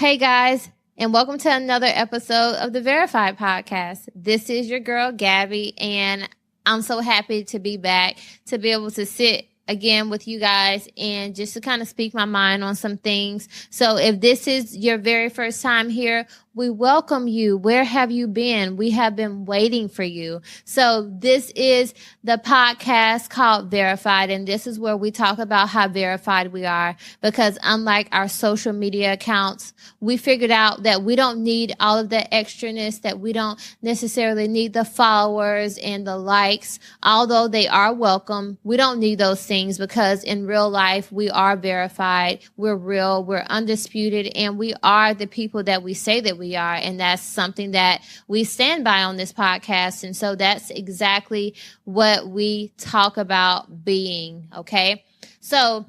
Hey guys, and welcome to another episode of the Verified Podcast. This is your girl Gabby, and I'm so happy to be back to be able to sit again with you guys and just to kind of speak my mind on some things. So if this is your very first time here, we welcome you. Where have you been? We have been waiting for you. So this is the podcast called Verified, and this is where we talk about how verified we are, because unlike our social media accounts, we figured out that we don't need all of the extraness, that we don't necessarily need the followers and the likes, although they are welcome. We don't need those things because in real life, we are verified, we're real, we're undisputed, and we are the people that we say that we are. And that's something that we stand by on this podcast. And so that's exactly what we talk about being. Okay. So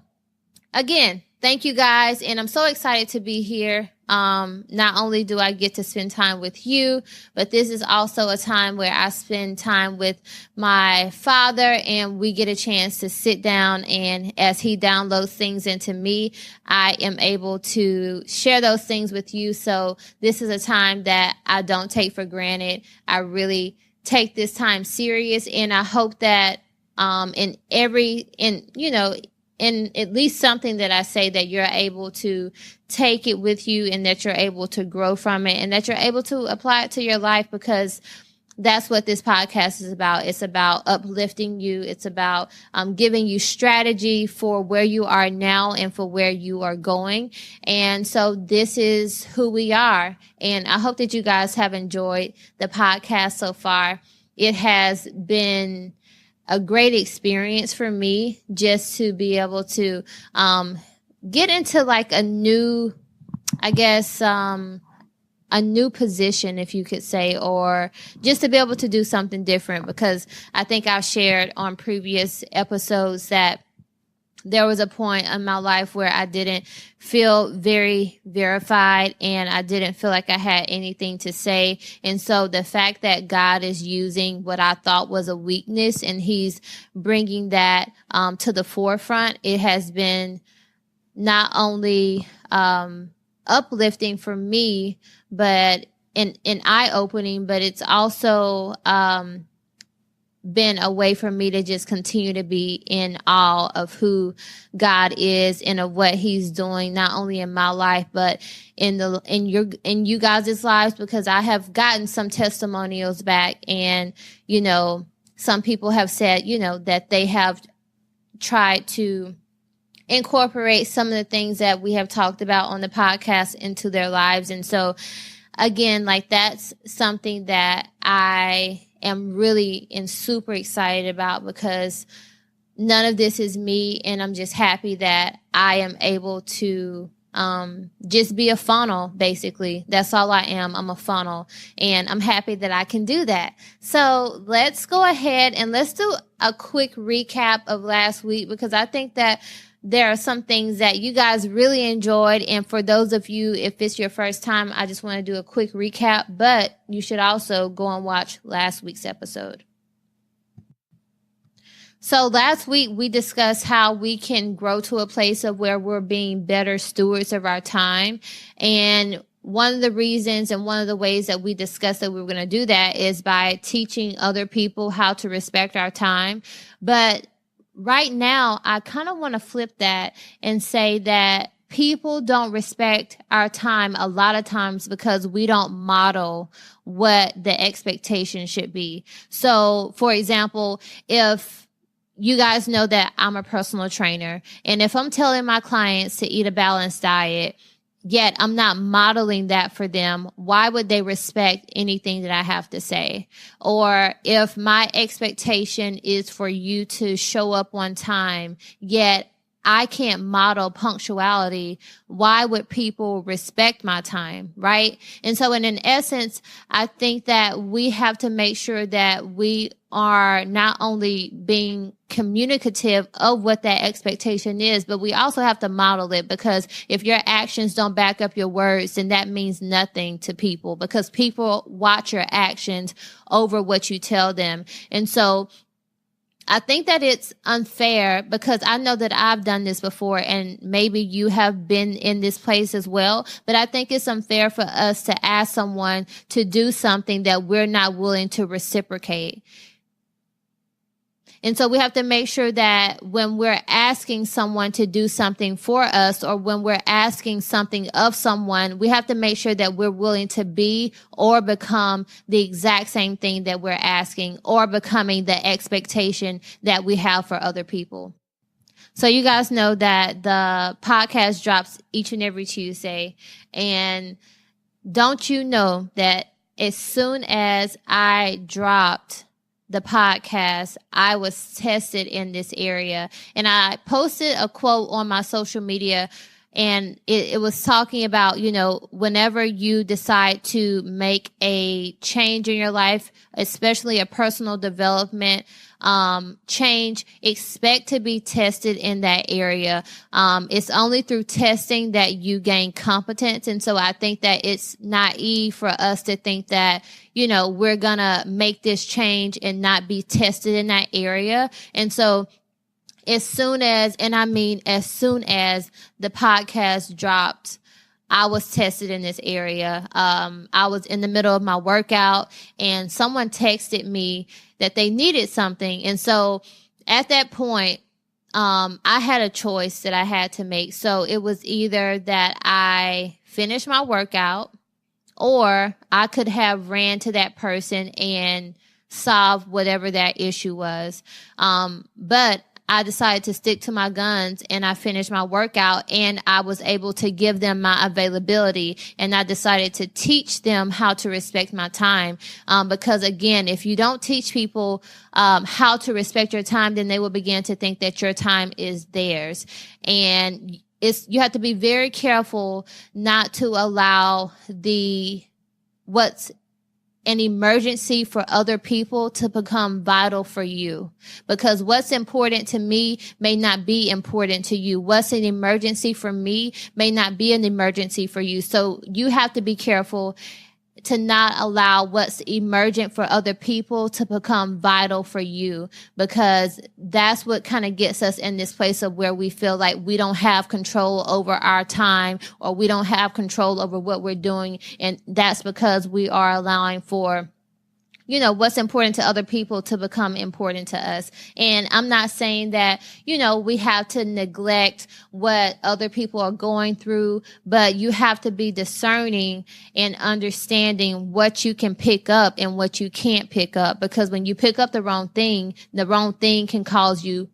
again, thank you guys. And I'm so excited to be here. Not only do I get to spend time with you, but this is also a time where I spend time with my father and we get a chance to sit down, and as he downloads things into me, I am able to share those things with you. So this is a time that I don't take for granted. I really take this time serious, and I hope that in at least something that I say, that you're able to take it with you and that you're able to grow from it and that you're able to apply it to your life, because that's what this podcast is about. It's about uplifting you. It's about giving you strategy for where you are now and for where you are going. And so this is who we are. And I hope that you guys have enjoyed the podcast so far. It has been a great experience for me just to be able to get into like a new, a new position, if you could say, or just to be able to do something different, because I think I've shared on previous episodes that there was a point in my life where I didn't feel very verified and I didn't feel like I had anything to say. And so the fact that God is using what I thought was a weakness and he's bringing that to the forefront, it has been not only uplifting for me, but and eye-opening, but it's also been a way for me to just continue to be in awe of who God is and of what he's doing, not only in my life, but in you guys' lives, because I have gotten some testimonials back, and, some people have said, that they have tried to incorporate some of the things that we have talked about on the podcast into their lives. And so again, like, that's something that I am really and super excited about, because none of this is me, and I'm just happy that I am able to just be a funnel, basically. That's all I am. I'm a funnel, and I'm happy that I can do that. So let's go ahead and let's do a quick recap of last week, because I think that there are some things that you guys really enjoyed. And for those of you, if it's your first time, I just want to do a quick recap, but you should also go and watch last week's episode. So last week we discussed how we can grow to a place of where we're being better stewards of our time. And one of the reasons and one of the ways that we discussed that we were going to do that is by teaching other people how to respect our time. But right now, I kind of want to flip that and say that people don't respect our time a lot of times because we don't model what the expectation should be. So, for example, if you guys know that I'm a personal trainer, and if I'm telling my clients to eat a balanced diet, yet I'm not modeling that for them, why would they respect anything that I have to say? Or if my expectation is for you to show up on time, yet I can't model punctuality, why would people respect my time, right? And so in essence, I think that we have to make sure that we are not only being communicative of what that expectation is, but we also have to model it, because if your actions don't back up your words, then that means nothing to people, because people watch your actions over what you tell them. And so I think that it's unfair because I know that I've done this before, and maybe you have been in this place as well. But I think it's unfair for us to ask someone to do something that we're not willing to reciprocate. And so we have to make sure that when we're asking someone to do something for us, or when we're asking something of someone, we have to make sure that we're willing to be or become the exact same thing that we're asking, or becoming the expectation that we have for other people. So you guys know that the podcast drops each and every Tuesday. And don't you know that as soon as I dropped the podcast, I was tested in this area. And I posted a quote on my social media, and it was talking about, whenever you decide to make a change in your life, especially a personal development change, expect to be tested in that area. It's only through testing that you gain competence. And so I think that it's naive for us to think that, we're going to make this change and not be tested in that area. And so as soon as the podcast dropped, I was tested in this area. I was in the middle of my workout, and someone texted me that they needed something. And so at that point, I had a choice that I had to make. So it was either that I finished my workout, or I could have ran to that person and solved whatever that issue was. But I decided to stick to my guns, and I finished my workout, and I was able to give them my availability, and I decided to teach them how to respect my time. Because again, if you don't teach people how to respect your time, then they will begin to think that your time is theirs. And you have to be very careful not to allow what's an emergency for other people to become vital for you, because what's important to me may not be important to you. What's an emergency for me may not be an emergency for you. So you have to be careful to not allow what's emergent for other people to become vital for you, because that's what kind of gets us in this place of where we feel like we don't have control over our time, or we don't have control over what we're doing. And that's because we are allowing for what's important to other people to become important to us. And I'm not saying that, we have to neglect what other people are going through, but you have to be discerning and understanding what you can pick up and what you can't pick up. Because when you pick up the wrong thing can cause you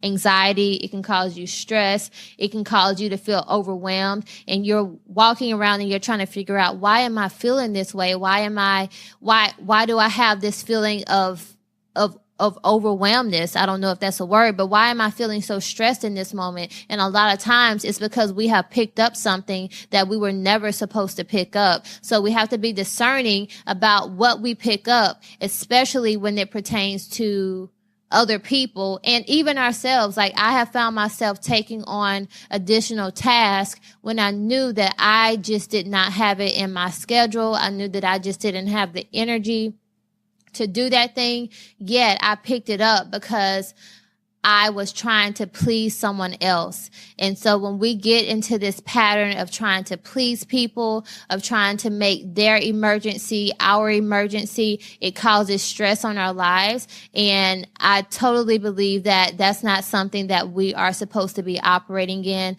anxiety, it can cause you stress, it can cause you to feel overwhelmed, and you're walking around and you're trying to figure out, why am I feeling this way? Why do I have this feeling of overwhelmedness? I don't know if that's a word, but why am I feeling so stressed in this moment? And a lot of times it's because we have picked up something that we were never supposed to pick up. So we have to be discerning about what we pick up, especially when it pertains to other people and even ourselves. Like, I have found myself taking on additional tasks when I knew that I just did not have it in my schedule. I knew that I just didn't have the energy to do that thing. Yet I picked it up because I was trying to please someone else. And so when we get into this pattern of trying to please people, of trying to make their emergency our emergency, it causes stress on our lives. And I totally believe that that's not something that we are supposed to be operating in.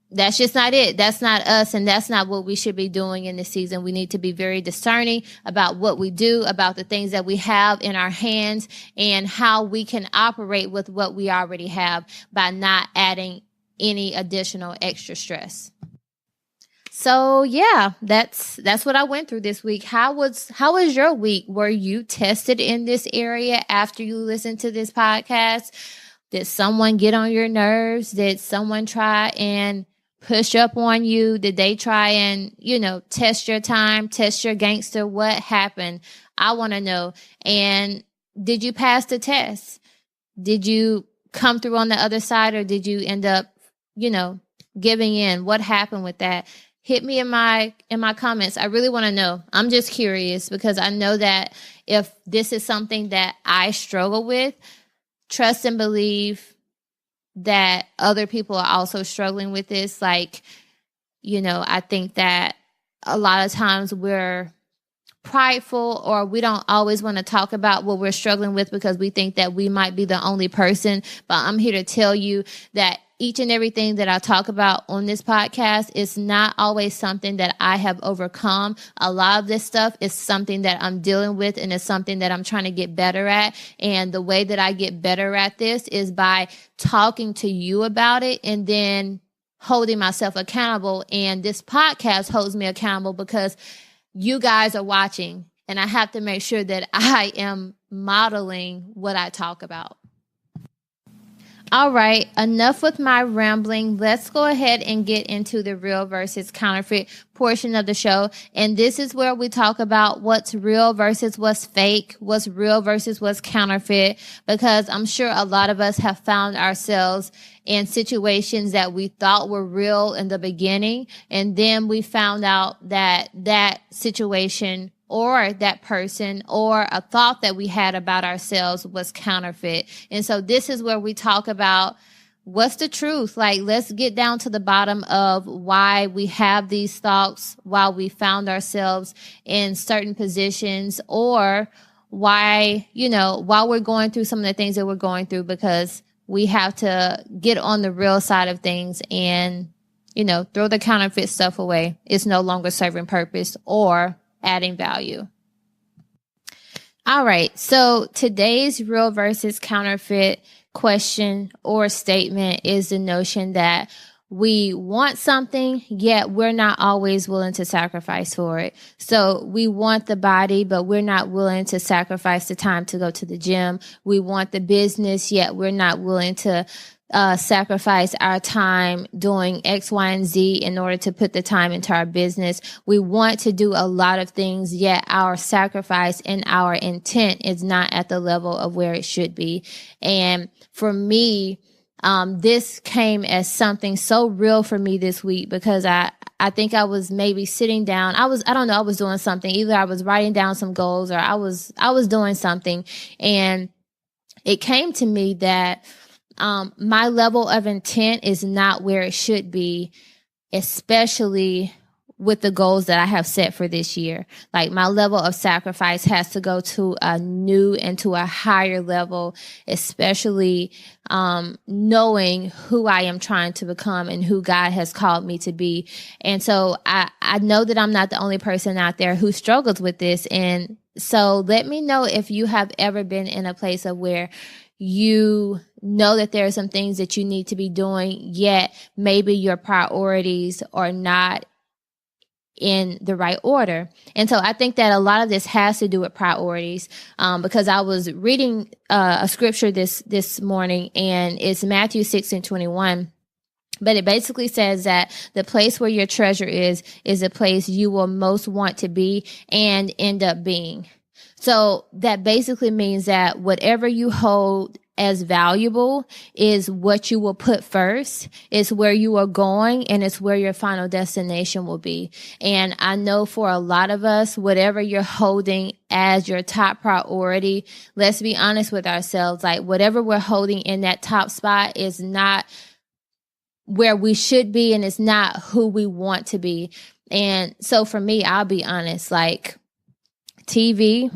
That's just not it. That's not us, and that's not what we should be doing in this season. We need to be very discerning about what we do, about the things that we have in our hands, and how we can operate with what we already have by not adding any additional extra stress. So yeah, that's what I went through this week. How was your week? Were you tested in this area after you listened to this podcast? Did someone get on your nerves? Did someone try and push up on you? Did they try and, test your time, test your gangster? What happened? I want to know. And did you pass the test? Did you come through on the other side, or did you end up, giving in? What happened with that? hit me in my comments. I really want to know. I'm just curious because I know that if this is something that I struggle with, trust and believe that other people are also struggling with this. Like, I think that a lot of times we're prideful, or we don't always want to talk about what we're struggling with because we think that we might be the only person. But I'm here to tell you that each and everything that I talk about on this podcast is not always something that I have overcome. A lot of this stuff is something that I'm dealing with, and it's something that I'm trying to get better at. And the way that I get better at this is by talking to you about it and then holding myself accountable. And this podcast holds me accountable because you guys are watching, and I have to make sure that I am modeling what I talk about. All right, enough with my rambling. Let's go ahead and get into the real versus counterfeit portion of the show. And this is where we talk about what's real versus what's fake, what's real versus what's counterfeit, because I'm sure a lot of us have found ourselves in situations that we thought were real in the beginning, and then we found out that that situation or that person or a thought that we had about ourselves was counterfeit. And so this is where we talk about what's the truth. Like, let's get down to the bottom of why we have these thoughts, why we found ourselves in certain positions, or why, while we're going through some of the things that we're going through, because we have to get on the real side of things and, throw the counterfeit stuff away. It's no longer serving purpose or adding value. All right. So today's real versus counterfeit question or statement is the notion that we want something, yet we're not always willing to sacrifice for it. So we want the body, but we're not willing to sacrifice the time to go to the gym. We want the business, yet we're not willing to sacrifice our time doing X, Y, and Z in order to put the time into our business. We want to do a lot of things, yet our sacrifice and our intent is not at the level of where it should be. And for me, this came as something so real for me this week, because I think I was maybe sitting down. I was doing something. Either I was writing down some goals, or I was doing something. And it came to me that my level of intent is not where it should be, especially with the goals that I have set for this year. Like, my level of sacrifice has to go to a new and to a higher level, especially knowing who I am trying to become and who God has called me to be. And so I know that I'm not the only person out there who struggles with this. And so let me know if you have ever been in a place of where you know that there are some things that you need to be doing, yet maybe your priorities are not in the right order. And so I think that a lot of this has to do with priorities, because I was reading a scripture this morning, and it's Matthew 6:21. But it basically says that the place where your treasure is the place you will most want to be and end up being. So that basically means that whatever you hold as valuable is what you will put first. It's where you are going, and it's where your final destination will be. And I know for a lot of us, whatever you're holding as your top priority, let's be honest with ourselves. Like, whatever we're holding in that top spot is not where we should be, and it's not who we want to be. And so for me, I'll be honest, like, TV,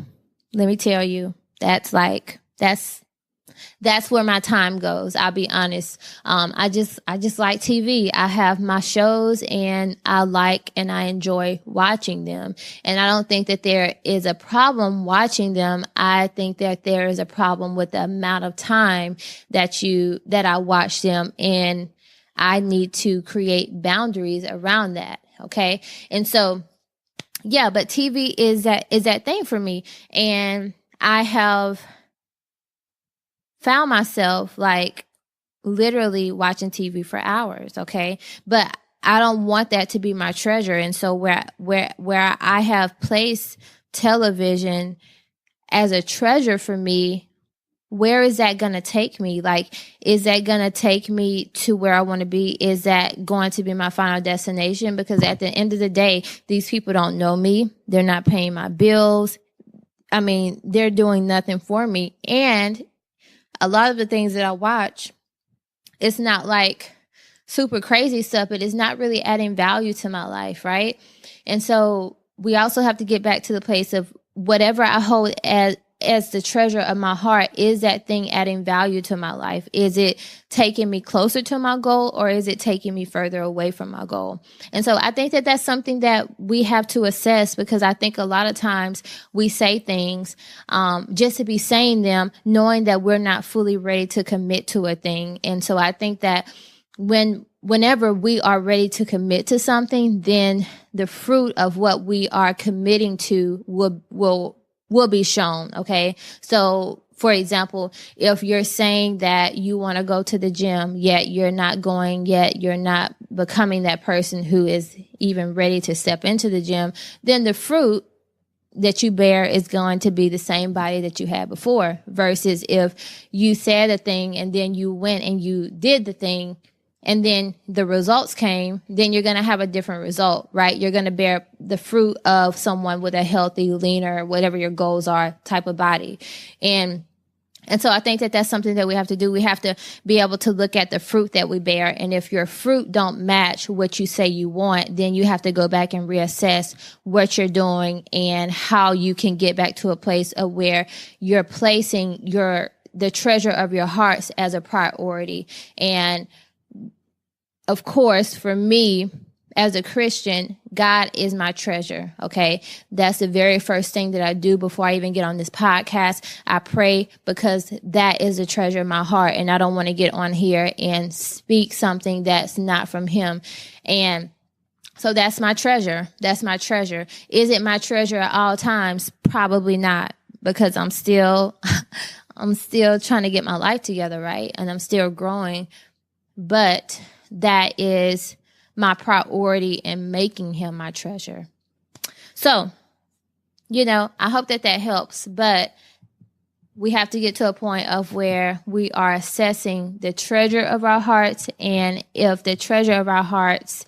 let me tell you, that's where my time goes. I'll be honest. I just like TV. I have my shows, and I like and I enjoy watching them. And I don't think that there is a problem watching them. I think that there is a problem with the amount of time that I watch them, and I need to create boundaries around that. Okay. And so, yeah, but TV is that thing for me. And I have found myself, like, literally watching TV for hours. Okay. But I don't want that to be my treasure. And so where I have placed television as a treasure for me, where is that going to take me? Like, is that going to take me to where I want to be? Is that going to be my final destination? Because at the end of the day, these people don't know me. They're not paying my bills. I mean, they're doing nothing for me. And a lot of the things that I watch, it's not like super crazy stuff, but it's not really adding value to my life, right? And so we also have to get back to the place of whatever I hold as the treasure of my heart, is that thing adding value to my life? Is it taking me closer to my goal, or is it taking me further away from my goal? And so I think that that's something that we have to assess, because I think a lot of times we say things just to be saying them, knowing that we're not fully ready to commit to a thing. And so I think that whenever we are ready to commit to something, then the fruit of what we are committing to will be shown. Okay. So for example, if you're saying that you want to go to the gym, yet you're not going, yet you're not becoming that person who is even ready to step into the gym, then the fruit that you bear is going to be the same body that you had before, versus if you said a thing and then you went and you did the thing and then the results came, then you're going to have a different result, right? You're going to bear the fruit of someone with a healthy, leaner, whatever your goals are, type of body. And so I think that that's something that we have to do. We have to be able to look at the fruit that we bear. And if your fruit don't match what you say you want, then you have to go back and reassess what you're doing and how you can get back to a place of where you're placing the treasure of your hearts as a priority. And of course, for me, as a Christian, God is my treasure, okay? That's the very first thing that I do before I even get on this podcast. I pray, because that is the treasure of my heart, and I don't want to get on here and speak something that's not from Him. And so that's my treasure. That's my treasure. Is it my treasure at all times? Probably not, because I'm still trying to get my life together, right? And I'm still growing, but that is my priority in making Him my treasure. So, I hope that helps, but we have to get to a point of where we are assessing the treasure of our hearts. And if the treasure of our hearts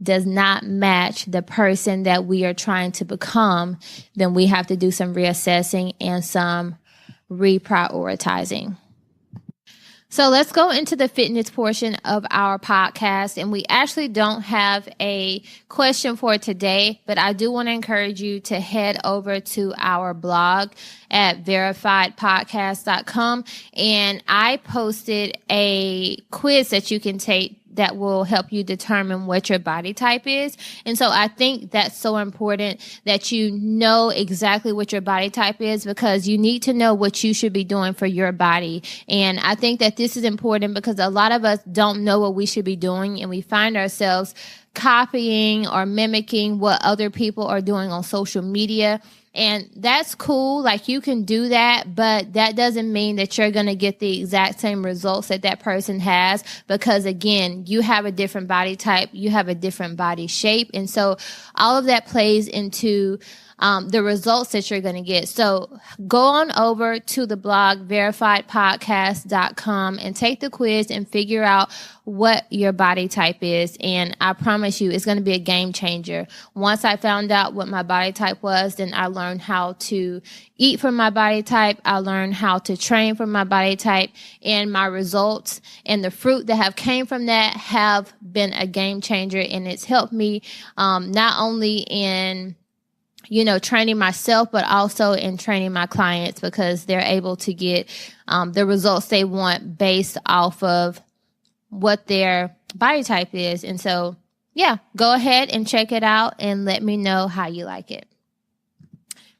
does not match the person that we are trying to become, then we have to do some reassessing and some reprioritizing. So let's go into the fitness portion of our podcast. And we actually don't have a question for today, but I do want to encourage you to head over to our blog at verifiedpodcast.com. And I posted a quiz that you can take that will help you determine what your body type is. And so I think that's so important that you know exactly what your body type is, because you need to know what you should be doing for your body. And I think that this is important because a lot of us don't know what we should be doing, and we find ourselves copying or mimicking what other people are doing on social media. And that's cool. Like, you can do that, but that doesn't mean that you're going to get the exact same results that person has, because again, you have a different body type, you have a different body shape. And so all of that plays into the results that you're going to get. So go on over to the blog, verifiedpodcast.com, and take the quiz and figure out what your body type is. And I promise you, it's going to be a game changer. Once I found out what my body type was, then I learned how to eat for my body type. I learned how to train for my body type, and my results and the fruit that have came from that have been a game changer. And it's helped me not only in training myself, but also in training my clients, because they're able to get the results they want based off of what their body type is. And so, yeah, go ahead and check it out and let me know how you like it.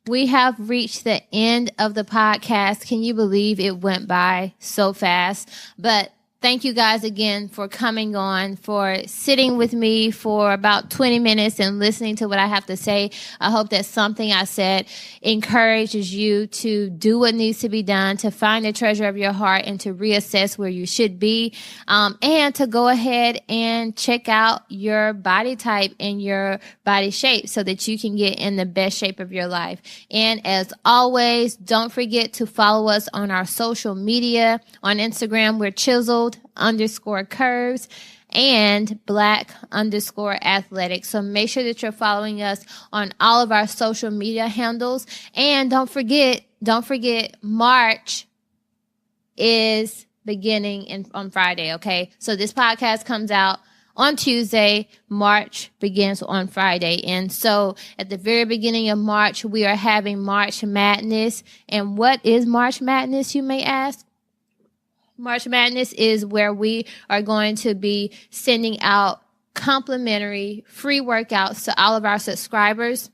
We have reached the end of the podcast. Can you believe it went by so fast? But Thank you guys again for coming on, for sitting with me for about 20 minutes and listening to what I have to say. I hope that something I said encourages you to do what needs to be done, to find the treasure of your heart and to reassess where you should be, and to go ahead and check out your body type and your body shape so that you can get in the best shape of your life. And as always, don't forget to follow us on our social media. On Instagram, we're chiseled_curves and black_athletic. So make sure that you're following us on all of our social media handles. And don't forget, March is beginning on Friday, okay? So this podcast comes out on Tuesday. March begins on Friday. And so at the very beginning of March, we are having March Madness. And what is March Madness, you may ask? March Madness is where we are going to be sending out complimentary free workouts to all of our subscribers.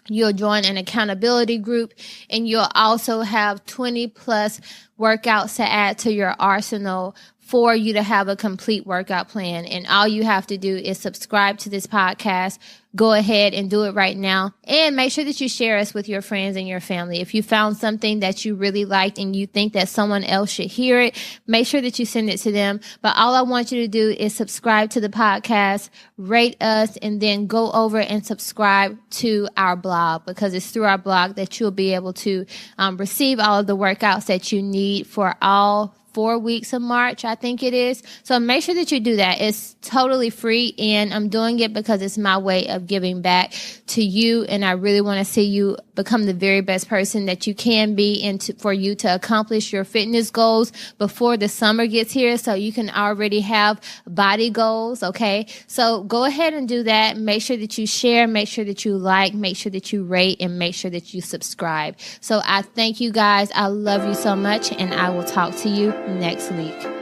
You'll join an accountability group, and you'll also have 20 plus workouts to add to your arsenal for you to have a complete workout plan. And all you have to do is subscribe to this podcast. Go ahead and do it right now. And make sure that you share us with your friends and your family. If you found something that you really liked and you think that someone else should hear it, make sure that you send it to them. But all I want you to do is subscribe to the podcast, rate us, and then go over and subscribe to our blog, because it's through our blog that you'll be able to receive all of the workouts that you need for all 4 weeks of March, I think it is. So make sure that you do that. It's totally free, and I'm doing it because it's my way of giving back to you, and I really want to see you become the very best person that you can be, and for you to accomplish your fitness goals before the summer gets here, so you can already have body goals, okay? So go ahead and do that. Make sure that you share, make sure that you like, make sure that you rate, and make sure that you subscribe. So I thank you guys. I love you so much, and I will talk to you next week.